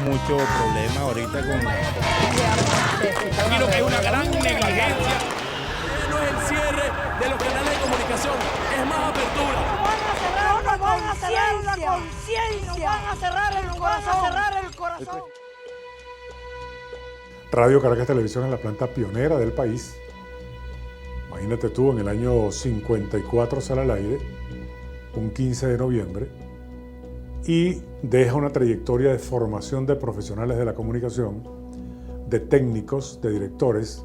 mucho problema ahorita con Aquí lo que hay una gran negligencia. No es el cierre de los canales de comunicación, es más apertura. Nos van a cerrar la conciencia, nos van a cerrar el corazón. Radio Caracas Televisión es la planta pionera del país. Imagínate tú, en el año 54 sale al aire, un 15 de noviembre, y deja una trayectoria de formación de profesionales de la comunicación, de técnicos, de directores,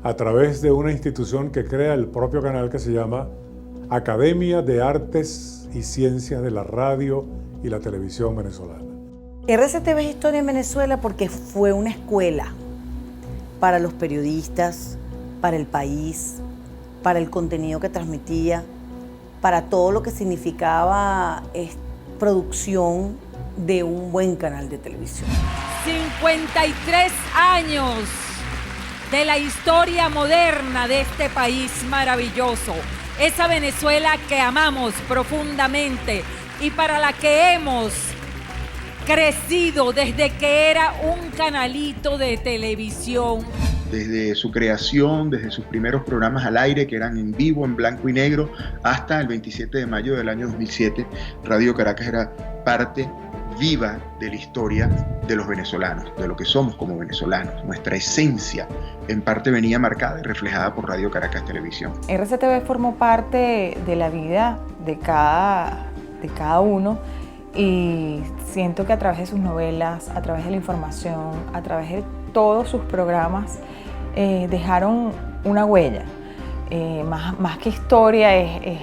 a través de una institución que crea el propio canal que se llama Academia de Artes y Ciencias de la Radio y la Televisión Venezolana. RCTV es historia en Venezuela porque fue una escuela para los periodistas, para el país, para el contenido que transmitía, para todo lo que significaba producción de un buen canal de televisión. 53 años de la historia moderna de este país maravilloso. Esa Venezuela que amamos profundamente y para la que hemos crecido desde que era un canalito de televisión. Desde su creación, desde sus primeros programas al aire que eran en vivo, en blanco y negro, hasta el 27 de mayo del año 2007, Radio Caracas era parte viva de la historia de los venezolanos, de lo que somos como venezolanos. Nuestra esencia en parte venía marcada y reflejada por Radio Caracas Televisión. RCTV formó parte de la vida de cada uno y siento que a través de sus novelas, a través de la información, a través de todos sus programas dejaron una huella. Más que historia, es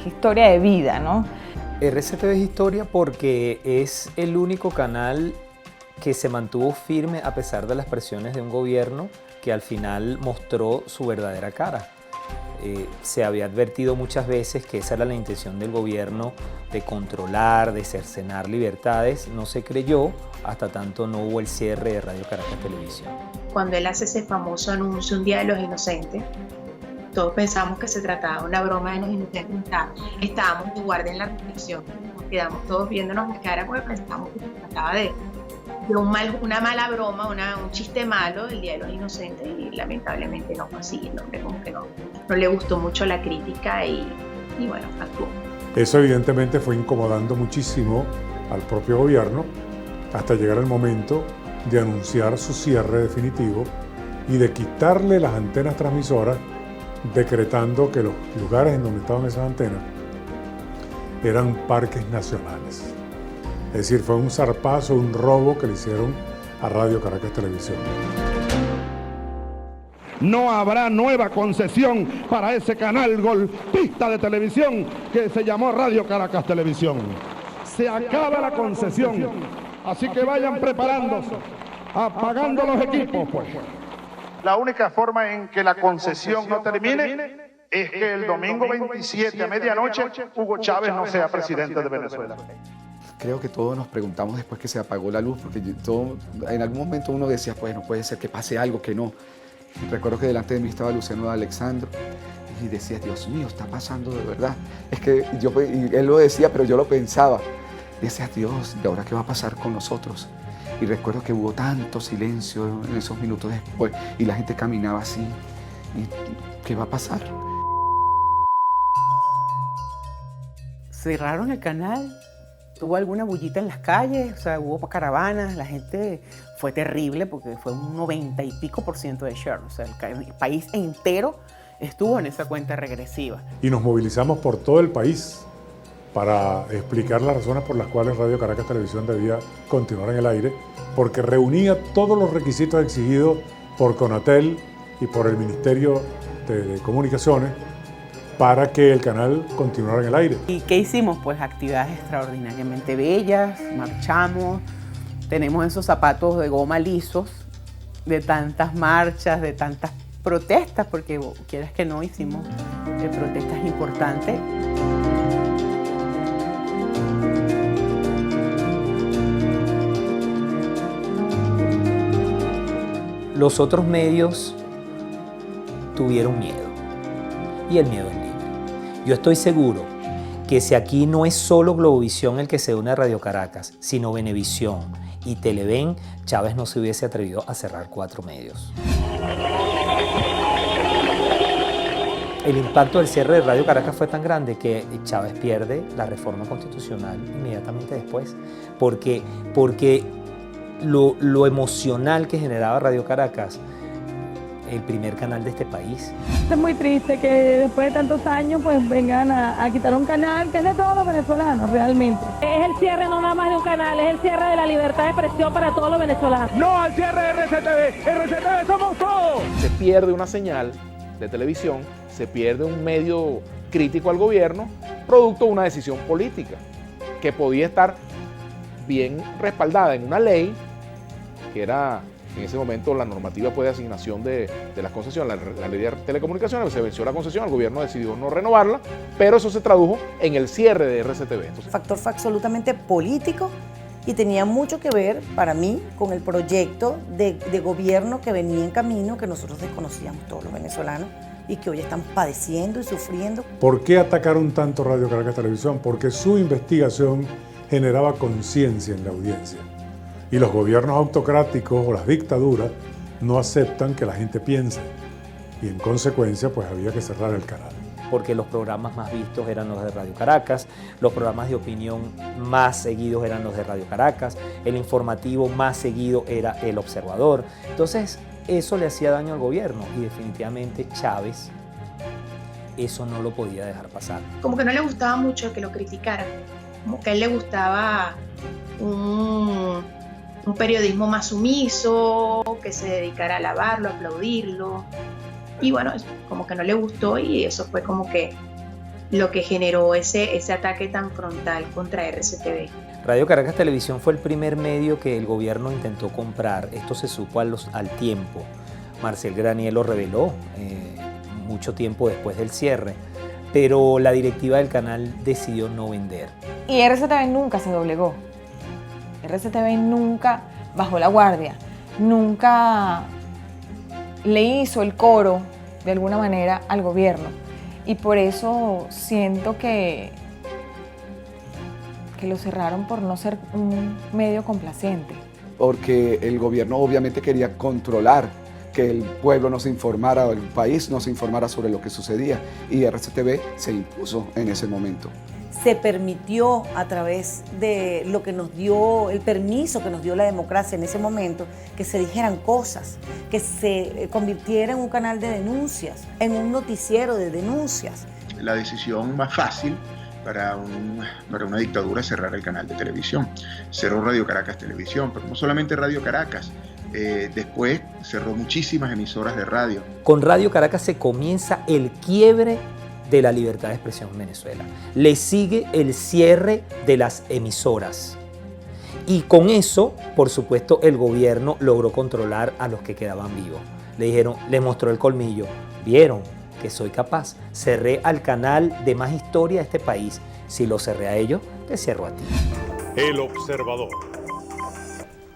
historia de vida, ¿no? RCTV es historia porque es el único canal que se mantuvo firme a pesar de las presiones de un gobierno que al final mostró su verdadera cara. Se había advertido muchas veces que esa era la intención del gobierno de controlar, de cercenar libertades. No se creyó hasta tanto no hubo el cierre de Radio Caracas Televisión. Cuando él hace ese famoso anuncio, Un Día de los Inocentes, todos pensamos que se trataba de una broma de los inocentes. Estábamos de guardia en la reflexión, nos quedamos todos viéndonos la cara porque pensábamos que se trataba de una mala broma, un chiste malo del Día de los Inocentes, y lamentablemente no fue así. El hombre como que no le gustó mucho la crítica y bueno, actuó. Eso evidentemente fue incomodando muchísimo al propio gobierno hasta llegar el momento de anunciar su cierre definitivo y de quitarle las antenas transmisoras, decretando que los lugares en donde estaban esas antenas eran parques nacionales. Es decir, fue un zarpazo, un robo que le hicieron a Radio Caracas Televisión. No habrá nueva concesión para ese canal golpista de televisión que se llamó Radio Caracas Televisión. Se acaba la concesión, así que vayan preparándose, apagando los equipos, pues. La única forma en que la concesión no termine es que el domingo 27 a medianoche Hugo Chávez no sea presidente de Venezuela. Creo que todos nos preguntamos después que se apagó la luz, porque en algún momento uno decía, pues no puede ser que pase algo, que no. Recuerdo que delante de mí estaba Luciano Alexandro y decía, Dios mío, está pasando de verdad. Es que y él lo decía, pero yo lo pensaba. Decía, Dios, ¿y ahora qué va a pasar con nosotros? Y recuerdo que hubo tanto silencio en esos minutos después y la gente caminaba así. ¿Y qué va a pasar? Cerraron el canal. Hubo alguna bullita en las calles, o sea, hubo caravanas, la gente fue terrible porque fue un 90 y pico % de share, o sea, el país entero estuvo en esa cuenta regresiva. Y nos movilizamos por todo el país para explicar las razones por las cuales Radio Caracas Televisión debía continuar en el aire, porque reunía todos los requisitos exigidos por Conatel y por el Ministerio de Comunicaciones para que el canal continuara en el aire. ¿Y qué hicimos? Pues actividades extraordinariamente bellas, marchamos, tenemos esos zapatos de goma lisos, de tantas marchas, de tantas protestas, porque quieras que no, hicimos protestas importantes. Los otros medios tuvieron miedo y el miedo es libre. Yo estoy seguro que si aquí no es solo Globovisión el que se une a Radio Caracas, sino Venevisión y Televen, Chávez no se hubiese atrevido a cerrar 4 medios. El impacto del cierre de Radio Caracas fue tan grande que Chávez pierde la reforma constitucional inmediatamente después, porque lo emocional que generaba Radio Caracas, el primer canal de este país. Es muy triste que después de tantos años pues vengan a quitar un canal que es de todos los venezolanos realmente. Es el cierre no nada más de un canal, es el cierre de la libertad de expresión para todos los venezolanos. No al cierre de RCTV, RCTV somos todos. Se pierde una señal de televisión, se pierde un medio crítico al gobierno, producto de una decisión política que podía estar bien respaldada en una ley que era en ese momento la normativa de asignación de las concesiones, la ley de telecomunicaciones. Se venció la concesión, el gobierno decidió no renovarla, pero eso se tradujo en el cierre de RCTV. El factor fue absolutamente político y tenía mucho que ver, para mí, con el proyecto de gobierno que venía en camino, que nosotros desconocíamos todos los venezolanos y que hoy estamos padeciendo y sufriendo. ¿Por qué atacaron tanto Radio Caracas Televisión? Porque su investigación generaba conciencia en la audiencia. Y los gobiernos autocráticos o las dictaduras no aceptan que la gente piense. Y en consecuencia, pues había que cerrar el canal. Porque los programas más vistos eran los de Radio Caracas, los programas de opinión más seguidos eran los de Radio Caracas, el informativo más seguido era El Observador. Entonces, eso le hacía daño al gobierno y definitivamente Chávez eso no lo podía dejar pasar. Como que no le gustaba mucho que lo criticaran, como que a él le gustaba un periodismo más sumiso, que se dedicara a alabarlo, a aplaudirlo. Y bueno, como que no le gustó y eso fue como que lo que generó ese ataque tan frontal contra RCTV. Radio Caracas Televisión fue el primer medio que el gobierno intentó comprar. Esto se supo al tiempo. Marcel Granier lo reveló mucho tiempo después del cierre, pero la directiva del canal decidió no vender. Y RCTV nunca se doblegó. RCTV nunca bajó la guardia, nunca le hizo el coro de alguna manera al gobierno. Y por eso siento que lo cerraron por no ser un medio complaciente. Porque el gobierno obviamente quería controlar que el pueblo no se informara, o el país no se informara sobre lo que sucedía. Y RCTV se impuso en ese momento. Se permitió a través de lo que nos dio, el permiso que nos dio la democracia en ese momento, que se dijeran cosas, que se convirtiera en un canal de denuncias, en un noticiero de denuncias. La decisión más fácil para una dictadura es cerrar el canal de televisión. Cerró Radio Caracas Televisión, pero no solamente Radio Caracas. Después cerró muchísimas emisoras de radio. Con Radio Caracas se comienza el quiebre de la libertad de expresión en Venezuela. Le sigue el cierre de las emisoras. Y con eso, por supuesto, el gobierno logró controlar a los que quedaban vivos. Le mostró el colmillo. Vieron que soy capaz. Cerré al canal de más historia de este país. Si lo cerré a ellos, te cierro a ti. El Observador.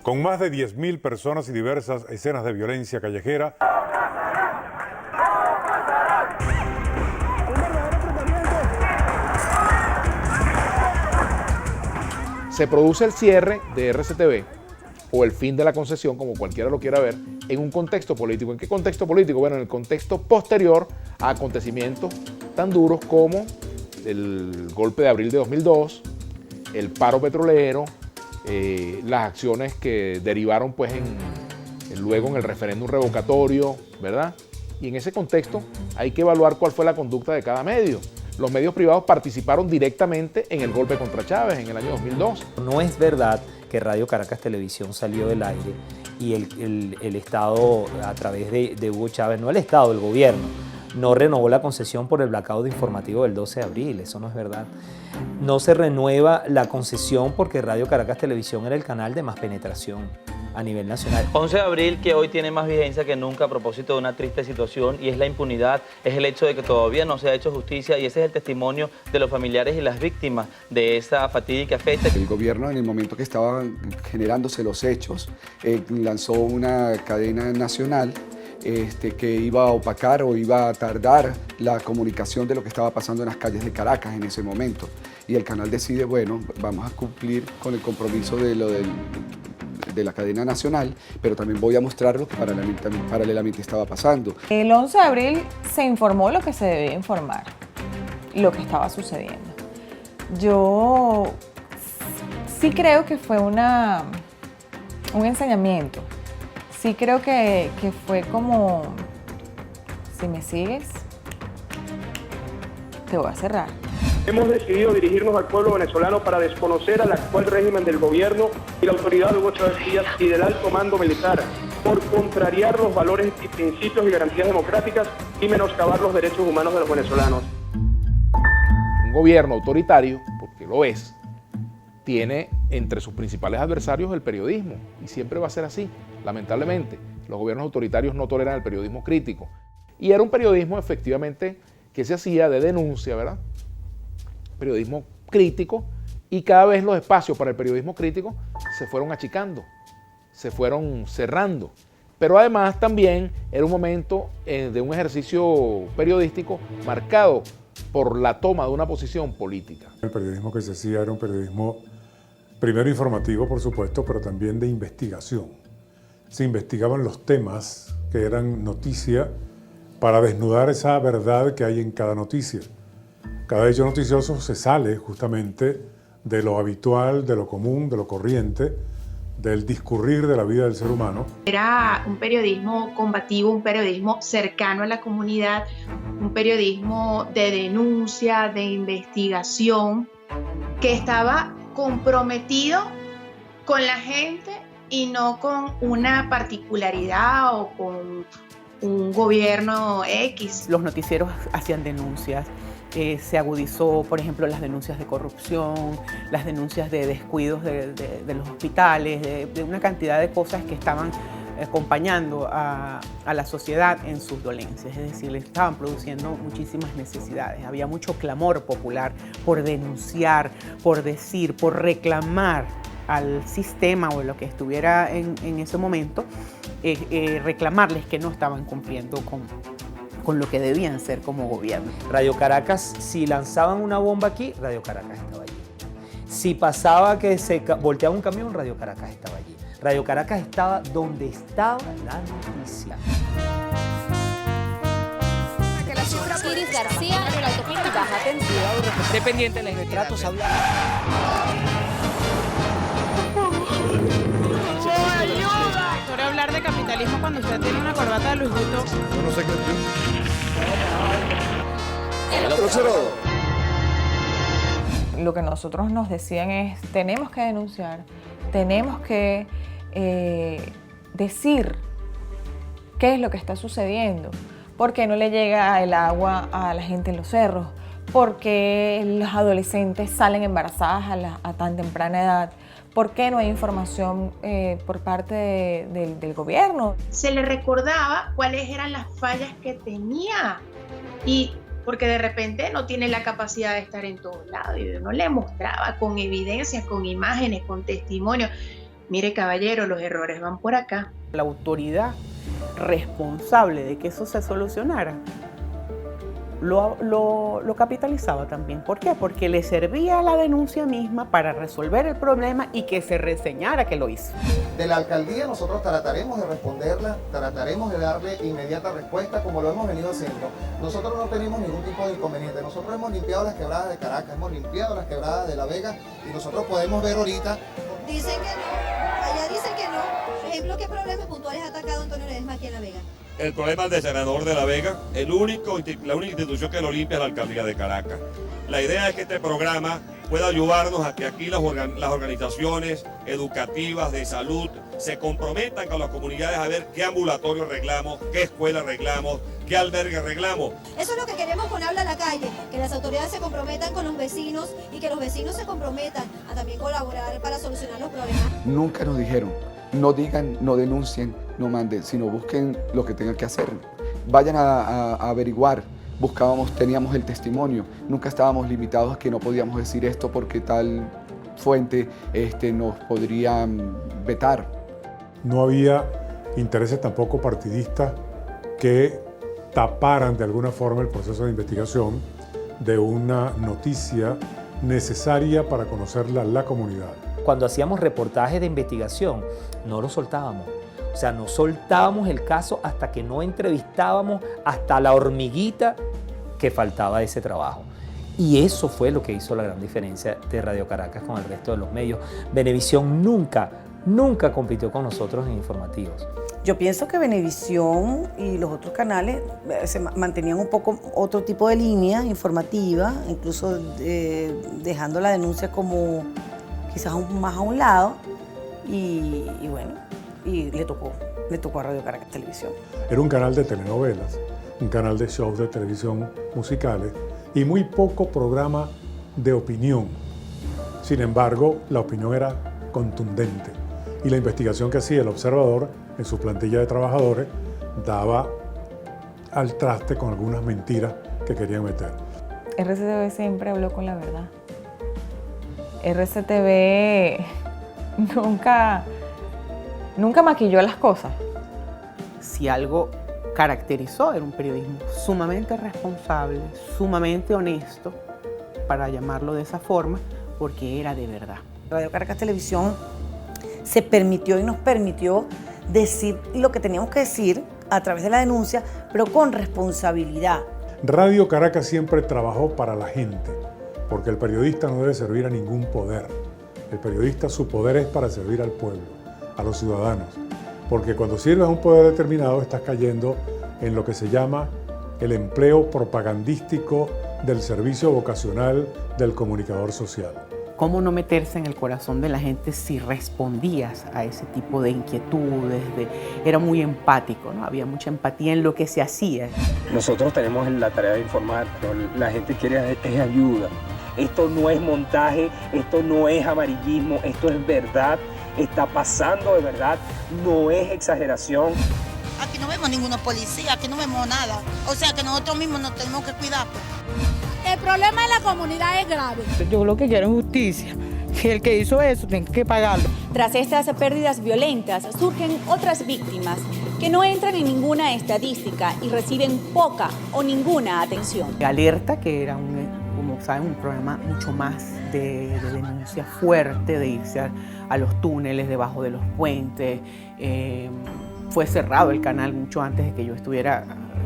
Con más de 10.000 personas y diversas escenas de violencia callejera, se produce el cierre de RCTV o el fin de la concesión, como cualquiera lo quiera ver, en un contexto político. ¿En qué contexto político? Bueno, en el contexto posterior a acontecimientos tan duros como el golpe de abril de 2002, el paro petrolero, las acciones que derivaron pues luego en el referéndum revocatorio, ¿verdad? Y en ese contexto hay que evaluar cuál fue la conducta de cada medio. Los medios privados participaron directamente en el golpe contra Chávez en el año 2002. No es verdad que Radio Caracas Televisión salió del aire y el Estado, a través de Hugo Chávez, no el Estado, el gobierno, no renovó la concesión por el blackout informativo del 12 de abril. Eso no es verdad. No se renueva la concesión porque Radio Caracas Televisión era el canal de más penetración a nivel nacional. 11 de abril, que hoy tiene más vigencia que nunca a propósito de una triste situación, y es la impunidad, es el hecho de que todavía no se ha hecho justicia, y ese es el testimonio de los familiares y las víctimas de esa fatídica fecha. El gobierno, en el momento que estaban generándose los hechos, lanzó una cadena nacional que iba a opacar o iba a tardar la comunicación de lo que estaba pasando en las calles de Caracas en ese momento. Y el canal decide, bueno, vamos a cumplir con el compromiso de lo del de la cadena nacional, pero también voy a mostrar lo que paralelamente estaba pasando. El 11 de abril se informó lo que se debía informar, lo que estaba sucediendo. Yo sí creo que fue un enseñamiento. Sí creo que fue como, si me sigues, te voy a cerrar. Hemos decidido dirigirnos al pueblo venezolano para desconocer al actual régimen del gobierno y la autoridad de Hugo Chávez Frías y del alto mando militar por contrariar los valores y principios y garantías democráticas y menoscabar los derechos humanos de los venezolanos. Un gobierno autoritario, porque lo es, tiene entre sus principales adversarios el periodismo, y siempre va a ser así, lamentablemente. Los gobiernos autoritarios no toleran el periodismo crítico. Y era un periodismo efectivamente que se hacía de denuncia, ¿verdad? Periodismo crítico, y cada vez los espacios para el periodismo crítico se fueron achicando, se fueron cerrando. Pero además también era un momento de un ejercicio periodístico marcado por la toma de una posición política. El periodismo que se hacía era un periodismo primero informativo, por supuesto, pero también de investigación. Se investigaban los temas que eran noticia para desnudar esa verdad que hay en cada noticia. Cada hecho noticioso se sale justamente de lo habitual, de lo común, de lo corriente, del discurrir de la vida del ser humano. Era un periodismo combativo, un periodismo cercano a la comunidad, un periodismo de denuncia, de investigación, que estaba comprometido con la gente y no con una particularidad o con un gobierno X. Los noticieros hacían denuncias. Se agudizó, por ejemplo, las denuncias de corrupción, las denuncias de descuidos de los hospitales, de una cantidad de cosas que estaban acompañando a la sociedad en sus dolencias. Es decir, le estaban produciendo muchísimas necesidades. Había mucho clamor popular por denunciar, por decir, por reclamar al sistema o lo que estuviera en ese momento, reclamarles que no estaban cumpliendo con lo que debían ser como gobierno. Radio Caracas, si lanzaban una bomba aquí, Radio Caracas estaba allí. Si pasaba que se volteaba un camión, Radio Caracas estaba allí. Radio Caracas estaba donde estaba la noticia. Iris García en la autopista baja tensión. Dependiente de los retratos hablados. ¿Puede hablar de capitalismo cuando usted tiene una corbata de Luis Vuitton? No sé qué. Lo que nosotros nos decían es, tenemos que denunciar, tenemos que decir qué es lo que está sucediendo, por qué no le llega el agua a la gente en los cerros, por qué los adolescentes salen embarazadas a tan temprana edad, por qué no hay información por parte del gobierno. Se le recordaba cuáles eran las fallas que tenía, y porque de repente no tiene la capacidad de estar en todos lados, y uno le mostraba con evidencias, con imágenes, con testimonios. Mire, caballero, los errores van por acá. La autoridad responsable de que eso se solucionara lo capitalizaba también. ¿Por qué? Porque le servía la denuncia misma para resolver el problema y que se reseñara que lo hizo. De la alcaldía nosotros trataremos de responderla, trataremos de darle inmediata respuesta como lo hemos venido haciendo. Nosotros no tenemos ningún tipo de inconveniente. Nosotros hemos limpiado las quebradas de Caracas, hemos limpiado las quebradas de La Vega, y nosotros podemos ver ahorita. Dicen que no, allá dicen que no. Por ejemplo, ¿qué problemas puntuales ha atacado Antonio Ledesma aquí en La Vega? El problema del senador de La Vega, la única institución que lo limpia es la alcaldía de Caracas. La idea es que este programa pueda ayudarnos a que aquí las organizaciones educativas de salud se comprometan con las comunidades a ver qué ambulatorio arreglamos, qué escuela arreglamos, qué albergue arreglamos. Eso es lo que queremos con Habla a la Calle, que las autoridades se comprometan con los vecinos y que los vecinos se comprometan a también colaborar para solucionar los problemas. Nunca nos dijeron, no digan, no denuncien, no manden, sino busquen lo que tengan que hacer. Vayan a averiguar. Teníamos el testimonio, nunca estábamos limitados a que no podíamos decir esto porque tal fuente nos podría vetar. No había intereses tampoco partidistas que taparan de alguna forma el proceso de investigación de una noticia necesaria para conocerla la comunidad. Cuando hacíamos reportajes de investigación, no lo soltábamos. O sea, no soltábamos el caso hasta que no entrevistábamos hasta la hormiguita que faltaba de ese trabajo. Y eso fue lo que hizo la gran diferencia de Radio Caracas con el resto de los medios. Venevisión nunca compitió con nosotros en informativos. Yo pienso que Venevisión y los otros canales se mantenían un poco otro tipo de línea informativa, incluso dejando la denuncia como quizás más a un lado, y bueno, y le tocó a Radio Caracas Televisión. Era un canal de telenovelas, un canal de shows de televisión musicales y muy poco programa de opinión. Sin embargo, la opinión era contundente y la investigación que hacía el Observador en su plantilla de trabajadores daba al traste con algunas mentiras que querían meter. RCTV siempre habló con la verdad. RCTV nunca maquilló las cosas. Si algo caracterizó, era un periodismo sumamente responsable, sumamente honesto, para llamarlo de esa forma, porque era de verdad. Radio Caracas Televisión se permitió y nos permitió decir lo que teníamos que decir a través de la denuncia, pero con responsabilidad. Radio Caracas siempre trabajó para la gente, porque el periodista no debe servir a ningún poder. El periodista, su poder es para servir al pueblo, a los ciudadanos. Porque cuando sirves a un poder determinado estás cayendo en lo que se llama el empleo propagandístico del servicio vocacional del comunicador social. ¿Cómo no meterse en el corazón de la gente si respondías a ese tipo de inquietudes? Era muy empático, ¿no? Había mucha empatía en lo que se hacía. Nosotros tenemos la tarea de informar, pero la gente quiere es ayuda. Esto no es montaje, esto no es amarillismo, esto es verdad, está pasando de verdad, no es exageración. Aquí no vemos ninguna policía, aquí no vemos nada. O sea que nosotros mismos nos tenemos que cuidar. El problema de la comunidad es grave. Yo lo que quiero es justicia, que el que hizo eso tiene que pagarlo. Tras estas pérdidas violentas surgen otras víctimas que no entran en ninguna estadística y reciben poca o ninguna atención. Alerta, que era como saben, un programa mucho más de denuncia fuerte, de irse a los túneles debajo de los puentes. Fue cerrado el canal mucho antes de que yo estuviera,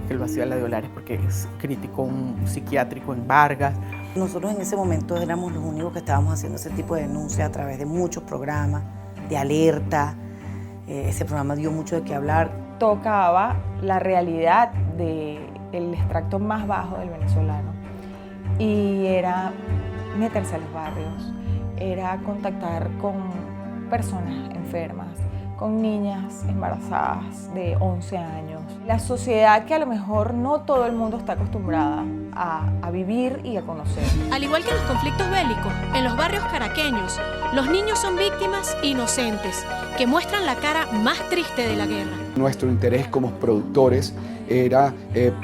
que lo hacía la de Olares, porque es crítico un psiquiátrico en Vargas. Nosotros en ese momento éramos los únicos que estábamos haciendo ese tipo de denuncia a través de muchos programas, de alerta. Ese programa dio mucho de qué hablar. Tocaba la realidad del extracto más bajo del venezolano y era meterse a los barrios, era contactar con personas enfermas, con niñas embarazadas de 11 años. La sociedad que a lo mejor no todo el mundo está acostumbrada a vivir y a conocer. Al igual que en los conflictos bélicos, en los barrios caraqueños, los niños son víctimas inocentes que muestran la cara más triste de la guerra. Nuestro interés como productores era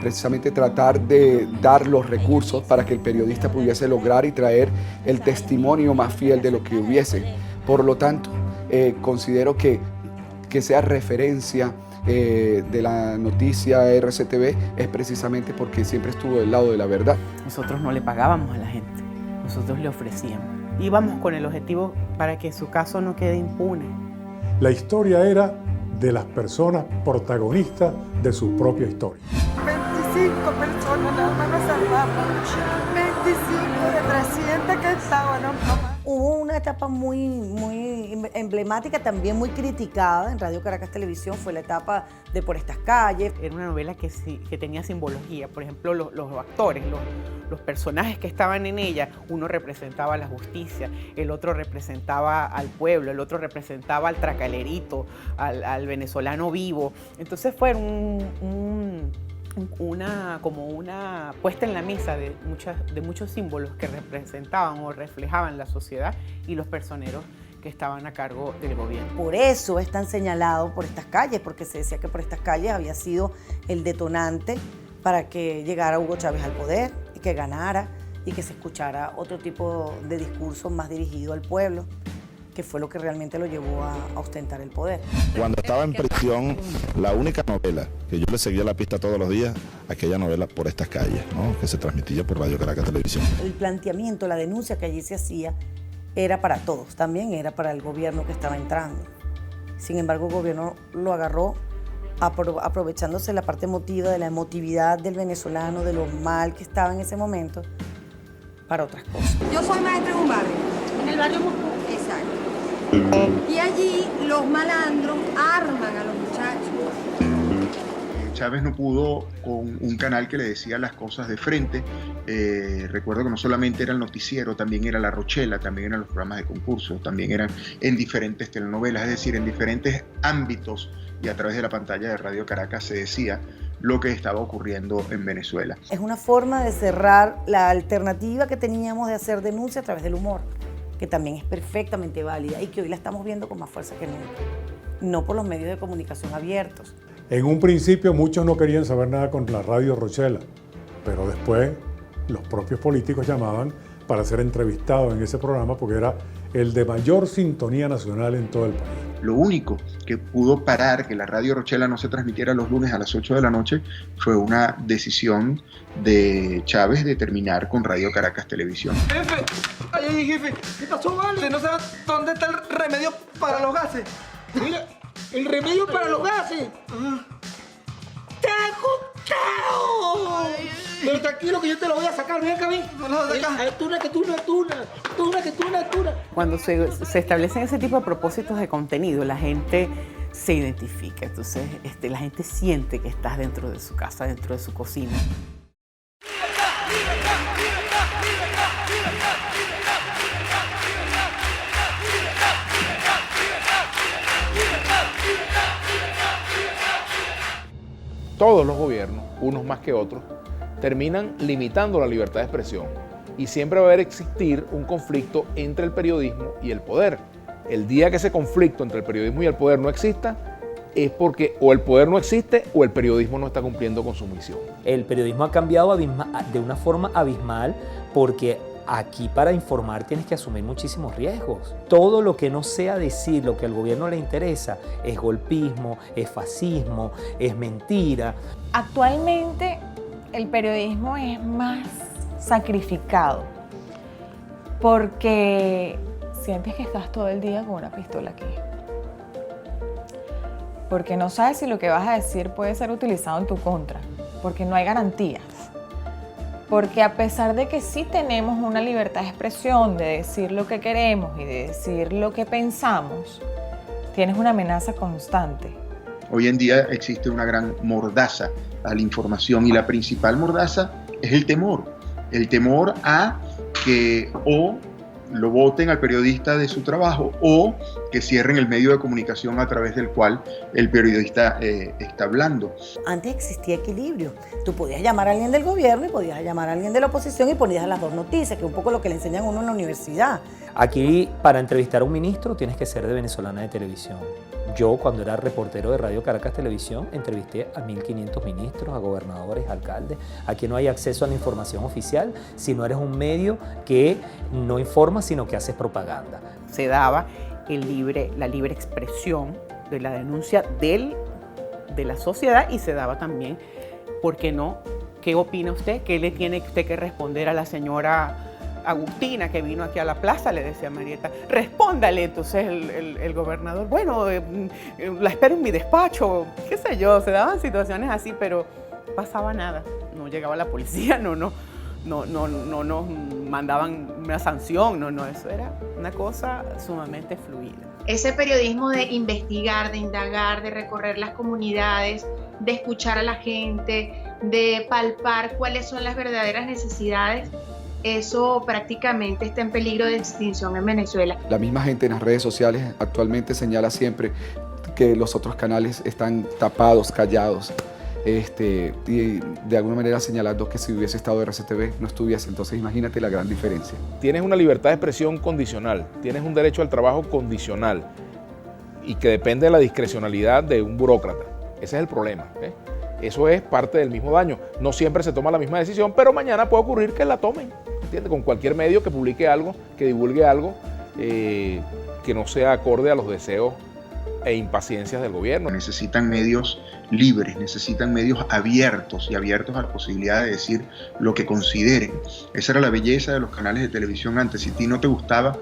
precisamente tratar de dar los recursos para que el periodista pudiese lograr y traer el testimonio más fiel de lo que hubiese. Por lo tanto, considero que sea referencia de la noticia RCTV es precisamente porque siempre estuvo del lado de la verdad. Nosotros no le pagábamos a la gente, nosotros le ofrecíamos. Íbamos con el objetivo para que su caso no quede impune. La historia era de las personas protagonistas de su propia historia. 25 personas nada más nos salvamos, 25 de 300 que estaban. Hubo una etapa muy emblemática, también muy criticada en Radio Caracas Televisión, fue la etapa de Por estas calles. Era una novela que tenía simbología, por ejemplo, los actores, los personajes que estaban en ella, uno representaba a la justicia, el otro representaba al pueblo, el otro representaba al tracalerito, al venezolano vivo. Entonces fue como una puesta en la mesa de muchos símbolos que representaban o reflejaban la sociedad y los personeros que estaban a cargo del gobierno. Por eso es tan señalado Por estas calles, porque se decía que Por estas calles había sido el detonante para que llegara Hugo Chávez al poder y que ganara y que se escuchara otro tipo de discurso más dirigido al pueblo, que fue lo que realmente lo llevó a ostentar el poder. Cuando estaba en prisión, la única novela que yo le seguía la pista todos los días a aquella novela Por estas calles, ¿no? Que se transmitía por Radio Caracas Televisión. El planteamiento, la denuncia que allí se hacía era para todos, también era para el gobierno que estaba entrando. Sin embargo, el gobierno lo agarró aprovechándose de la parte emotiva, de la emotividad del venezolano, de lo mal que estaba en ese momento, para otras cosas. Yo soy maestra en un barrio. ¿En el barrio Moscú? Exacto. Y allí los malandros arman a los muchachos. Chávez no pudo con un canal que le decía las cosas de frente. Recuerdo que no solamente era el noticiero, también era La Rochela, también eran los programas de concurso, también eran en diferentes telenovelas, es decir, en diferentes ámbitos, y a través de la pantalla de Radio Caracas se decía lo que estaba ocurriendo en Venezuela. Es una forma de cerrar la alternativa que teníamos de hacer denuncia a través del humor, que también es perfectamente válida y que hoy la estamos viendo con más fuerza que nunca, no por los medios de comunicación abiertos. En un principio muchos no querían saber nada con la Radio Rochela, pero después los propios políticos llamaban para ser entrevistados en ese programa porque era el de mayor sintonía nacional en todo el país. Lo único que pudo parar que la Radio Rochela no se transmitiera los lunes a las 8 de la noche fue una decisión de Chávez de terminar con Radio Caracas Televisión. Jefe, ay, jefe, ¿qué pasó, vale? No sabes dónde está el remedio para los gases. Mira, el remedio para los gases. ¡Te he escuchado! Pero tranquilo que yo te lo voy a sacar, ven acá, ven. Tuna. Cuando se establecen ese tipo de propósitos de contenido, la gente se identifica, entonces la gente siente que estás dentro de su casa, dentro de su cocina. Todos los gobiernos, unos más que otros, terminan limitando la libertad de expresión y siempre va a existir un conflicto entre el periodismo y el poder. El día que ese conflicto entre el periodismo y el poder no exista es porque o el poder no existe o el periodismo no está cumpliendo con su misión. El periodismo ha cambiado de una forma abismal porque aquí para informar tienes que asumir muchísimos riesgos. Todo lo que no sea decir lo que al gobierno le interesa es golpismo, es fascismo, es mentira. Actualmente el periodismo es más sacrificado porque sientes que estás todo el día con una pistola aquí. Porque no sabes si lo que vas a decir puede ser utilizado en tu contra, porque no hay garantías. Porque a pesar de que sí tenemos una libertad de expresión, de decir lo que queremos y de decir lo que pensamos, tienes una amenaza constante. Hoy en día existe una gran mordaza a la información y la principal mordaza es el temor a que o lo voten al periodista de su trabajo o que cierren el medio de comunicación a través del cual el periodista está hablando. Antes existía equilibrio. Tú podías llamar a alguien del gobierno y podías llamar a alguien de la oposición y ponías las dos noticias, que es un poco lo que le enseñan a uno en la universidad. Aquí, para entrevistar a un ministro, tienes que ser de Venezolana de Televisión. Yo, cuando era reportero de Radio Caracas Televisión, entrevisté a 1.500 ministros, a gobernadores, alcaldes. Aquí no hay acceso a la información oficial si no eres un medio que no informa, sino que haces propaganda. Se daba la libre expresión de la denuncia de la sociedad y se daba también, ¿por qué no? ¿Qué opina usted? ¿Qué le tiene usted que responder a la señora Agustina que vino aquí a la plaza? Le decía Marieta, respóndale. Entonces el gobernador, bueno, la espero en mi despacho, qué sé yo, se daban situaciones así, pero pasaba nada, no llegaba la policía, no nos mandaban una sanción, eso era una cosa sumamente fluida. Ese periodismo de investigar, de indagar, de recorrer las comunidades, de escuchar a la gente, de palpar cuáles son las verdaderas necesidades, eso prácticamente está en peligro de extinción en Venezuela. La misma gente en las redes sociales actualmente señala siempre que los otros canales están tapados, callados, y de alguna manera señalando que si hubiese estado RCTV no estuviese. Entonces imagínate la gran diferencia. Tienes una libertad de expresión condicional, tienes un derecho al trabajo condicional y que depende de la discrecionalidad de un burócrata. Ese es el problema, ¿eh? Eso es parte del mismo daño. No siempre se toma la misma decisión, pero mañana puede ocurrir que la tomen, ¿entiendes? Con cualquier medio que publique algo, que divulgue algo que no sea acorde a los deseos e impaciencias del gobierno. Necesitan medios libres, necesitan medios abiertos y abiertos a la posibilidad de decir lo que consideren. Esa era la belleza de los canales de televisión antes. Si a ti no te gustaba,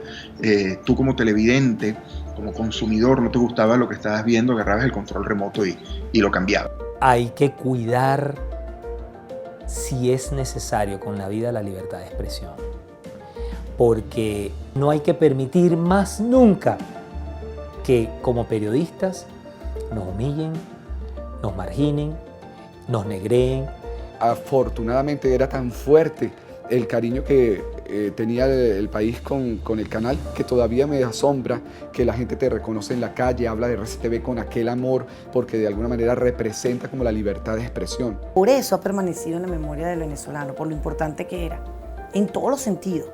tú como televidente, como consumidor, no te gustaba lo que estabas viendo, agarrabas el control remoto y lo cambiabas. Hay que cuidar, si es necesario, con la vida la libertad de expresión. Porque no hay que permitir más nunca que como periodistas nos humillen, nos marginen, nos negreen. Afortunadamente era tan fuerte el cariño que tenía el país con el canal, que todavía me asombra que la gente te reconoce en la calle, habla de RCTV con aquel amor, porque de alguna manera representa como la libertad de expresión. Por eso ha permanecido en la memoria del venezolano, por lo importante que era, en todos los sentidos.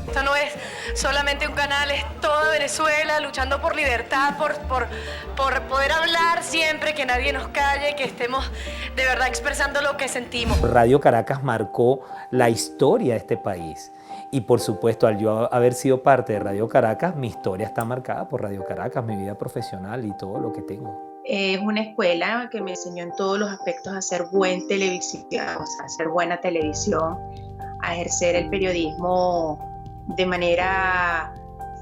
Esto no es solamente un canal, es toda Venezuela luchando por libertad, por poder hablar siempre, que nadie nos calle, que estemos de verdad expresando lo que sentimos. Radio Caracas marcó la historia de este país. Y por supuesto, al yo haber sido parte de Radio Caracas, mi historia está marcada por Radio Caracas, mi vida profesional y todo lo que tengo. Es una escuela que me enseñó en todos los aspectos a hacer buen televisión, o sea, a hacer buena televisión, a ejercer el periodismo de manera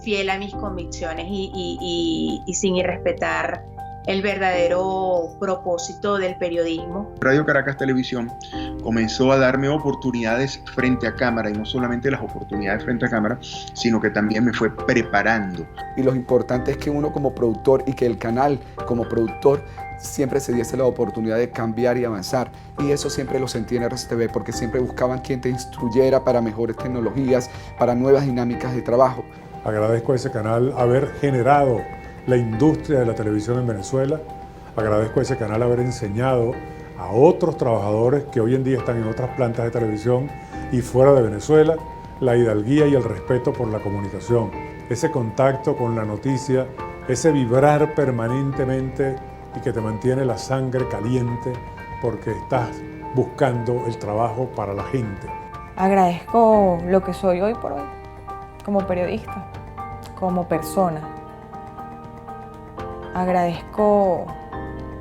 fiel a mis convicciones y sin irrespetar el verdadero propósito del periodismo. Radio Caracas Televisión comenzó a darme oportunidades frente a cámara, y no solamente las oportunidades frente a cámara, sino que también me fue preparando. Y lo importante es que uno como productor y que el canal como productor siempre se diese la oportunidad de cambiar y avanzar. Y eso siempre lo sentí en RCTV, porque siempre buscaban quien te instruyera para mejores tecnologías, para nuevas dinámicas de trabajo. Agradezco a ese canal haber generado la industria de la televisión en Venezuela. Agradezco a ese canal haber enseñado a otros trabajadores que hoy en día están en otras plantas de televisión y fuera de Venezuela la hidalguía y el respeto por la comunicación, ese contacto con la noticia, ese vibrar permanentemente y que te mantiene la sangre caliente porque estás buscando el trabajo para la gente. Agradezco lo que soy hoy por hoy, como periodista, como persona. Agradezco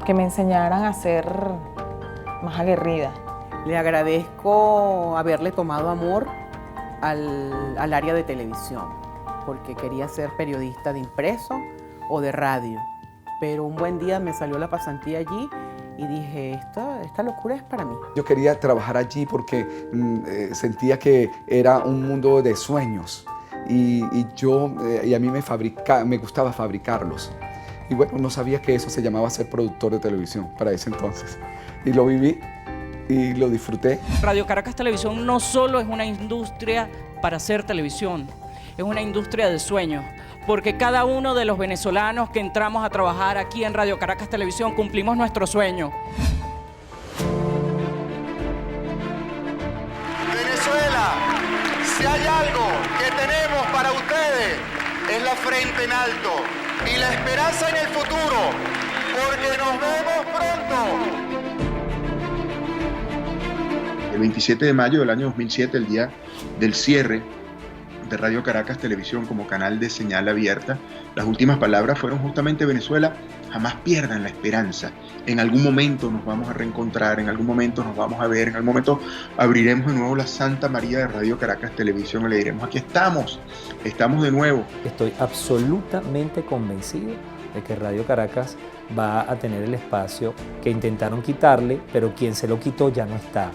que me enseñaran a ser más aguerrida. Le agradezco haberle tomado amor al área de televisión, porque quería ser periodista de impreso o de radio. Pero un buen día me salió la pasantía allí y dije, esta locura es para mí. Yo quería trabajar allí porque sentía que era un mundo de sueños y a mí me gustaba fabricarlos. Y bueno, no sabía que eso se llamaba ser productor de televisión para ese entonces. Y lo viví y lo disfruté. Radio Caracas Televisión no solo es una industria para hacer televisión, es una industria de sueños. Porque cada uno de los venezolanos que entramos a trabajar aquí en Radio Caracas Televisión cumplimos nuestro sueño. Venezuela, si hay algo que tenemos para ustedes es la frente en alto y la esperanza en el futuro, porque nos vemos pronto. El 27 de mayo del año 2007, el día del cierre de Radio Caracas Televisión como canal de señal abierta, las últimas palabras fueron justamente: Venezuela, jamás pierdan la esperanza. En algún momento nos vamos a reencontrar, en algún momento nos vamos a ver, en algún momento abriremos de nuevo la Santa María de Radio Caracas Televisión y le diremos: aquí estamos de nuevo. Estoy absolutamente convencido de que Radio Caracas va a tener el espacio que intentaron quitarle, pero quien se lo quitó ya no está.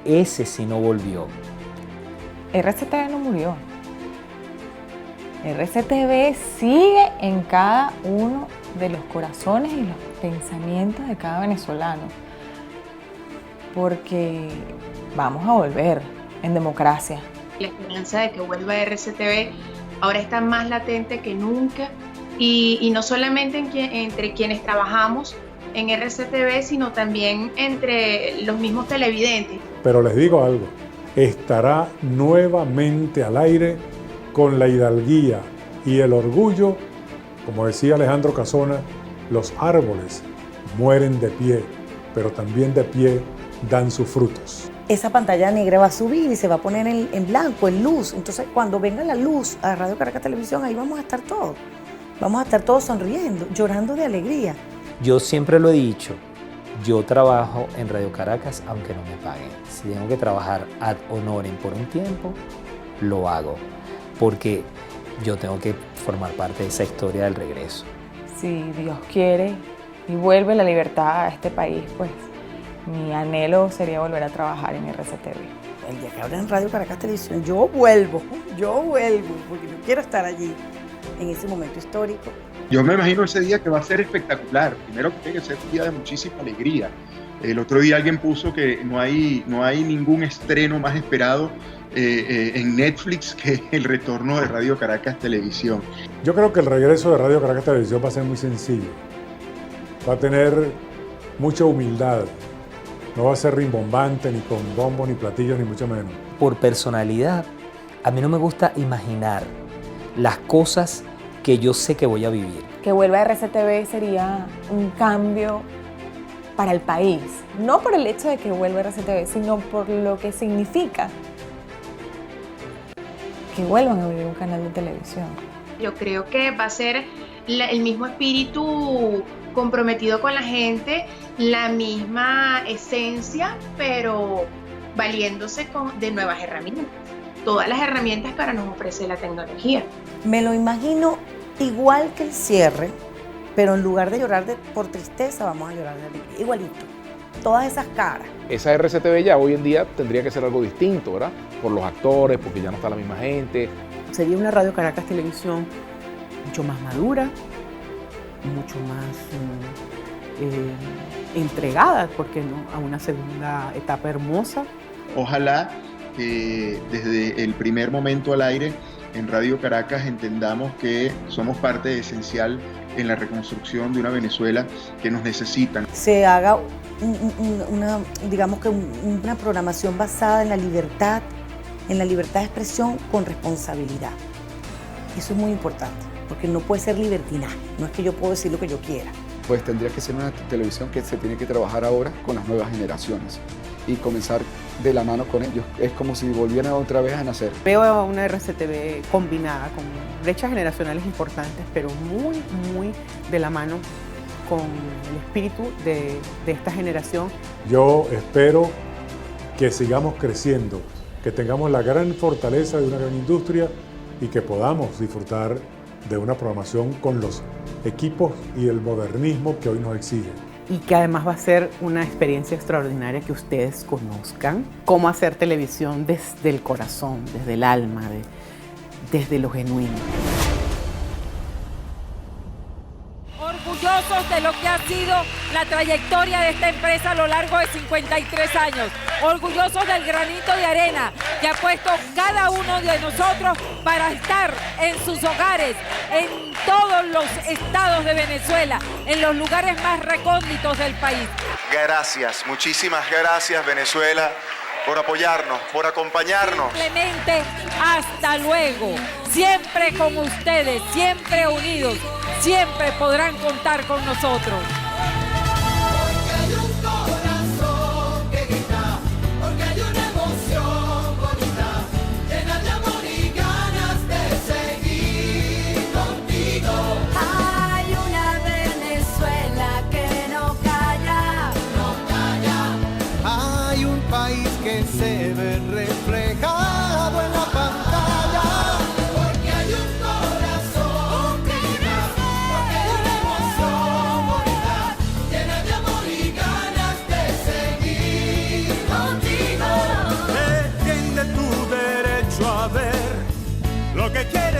Ese sí no volvió. RCTV no murió. RCTV sigue en cada uno de los corazones y los pensamientos de cada venezolano, porque vamos a volver en democracia. La esperanza de que vuelva RCTV ahora está más latente que nunca, y no solamente entre quienes trabajamos en RCTV, sino también entre los mismos televidentes. Pero les digo algo, estará nuevamente al aire con la hidalguía y el orgullo. Como decía Alejandro Casona, los árboles mueren de pie, pero también de pie dan sus frutos. Esa pantalla negra va a subir y se va a poner en blanco, en luz. Entonces, cuando venga la luz a Radio Caracas Televisión, ahí vamos a estar todos. vamos a estar todos sonriendo, llorando de alegría. Yo siempre lo he dicho, yo trabajo en Radio Caracas aunque no me paguen. Si tengo que trabajar ad honorem por un tiempo, lo hago, porque yo tengo que formar parte de esa historia del regreso. Si Dios quiere y vuelve la libertad a este país, pues mi anhelo sería volver a trabajar en RCTV. El día que abran Radio Caracas Televisión, yo vuelvo, porque yo quiero estar allí en ese momento histórico. Yo me imagino ese día que va a ser espectacular. Primero que tiene que ser un día de muchísima alegría. El otro día alguien puso que no hay ningún estreno más esperado en Netflix que el retorno de Radio Caracas Televisión. Yo creo que el regreso de Radio Caracas Televisión va a ser muy sencillo. Va a tener mucha humildad. No va a ser rimbombante, ni con bombos, ni platillos, ni mucho menos. Por personalidad, a mí no me gusta imaginar las cosas que yo sé que voy a vivir. Que vuelva a RCTV sería un cambio para el país. No por el hecho de que vuelva a RCTV, sino por lo que significa que vuelvan a abrir un canal de televisión. Yo creo que va a ser el mismo espíritu comprometido con la gente, la misma esencia, pero valiéndose de nuevas herramientas. Todas las herramientas que ahora nos ofrece la tecnología. Me lo imagino igual que el cierre, pero en lugar de llorar por tristeza, vamos a llorar de alegría. Igualito. Todas esas caras. Esa RCTV ya hoy en día tendría que ser algo distinto, ¿verdad? Por los actores, porque ya no está la misma gente. Sería una Radio Caracas Televisión mucho más madura, mucho más entregada, ¿por qué no?, a una segunda etapa hermosa. Ojalá que desde el primer momento al aire en Radio Caracas entendamos que somos parte esencial en la reconstrucción de una Venezuela que nos necesitan. Se haga una programación basada en la libertad de expresión con responsabilidad. Eso es muy importante, porque no puede ser libertinaje, no es que yo puedo decir lo que yo quiera. Pues tendría que ser una televisión que se tiene que trabajar ahora con las nuevas generaciones y comenzar de la mano con ellos. Es como si volvieran otra vez a nacer. Veo una RCTV combinada con brechas generacionales importantes, pero muy, muy de la mano con el espíritu de esta generación. Yo espero que sigamos creciendo, que tengamos la gran fortaleza de una gran industria y que podamos disfrutar de una programación con los equipos y el modernismo que hoy nos exigen. Y que además va a ser una experiencia extraordinaria que ustedes conozcan cómo hacer televisión desde el corazón, desde el alma, desde lo genuino. Orgullosos de lo que ha sido la trayectoria de esta empresa a lo largo de 53 años. Orgullosos del granito de arena que ha puesto cada uno de nosotros para estar en sus hogares, en todos los estados de Venezuela, en los lugares más recónditos del país. Gracias, muchísimas gracias Venezuela por apoyarnos, por acompañarnos. Simplemente hasta luego. Siempre con ustedes, siempre unidos, siempre podrán contar con nosotros. Se ve reflejado en la pantalla, porque hay un corazón que grita, porque hay una emoción bonita, llena de amor y ganas de seguir contigo. Defiende tu derecho a ver lo que quieres.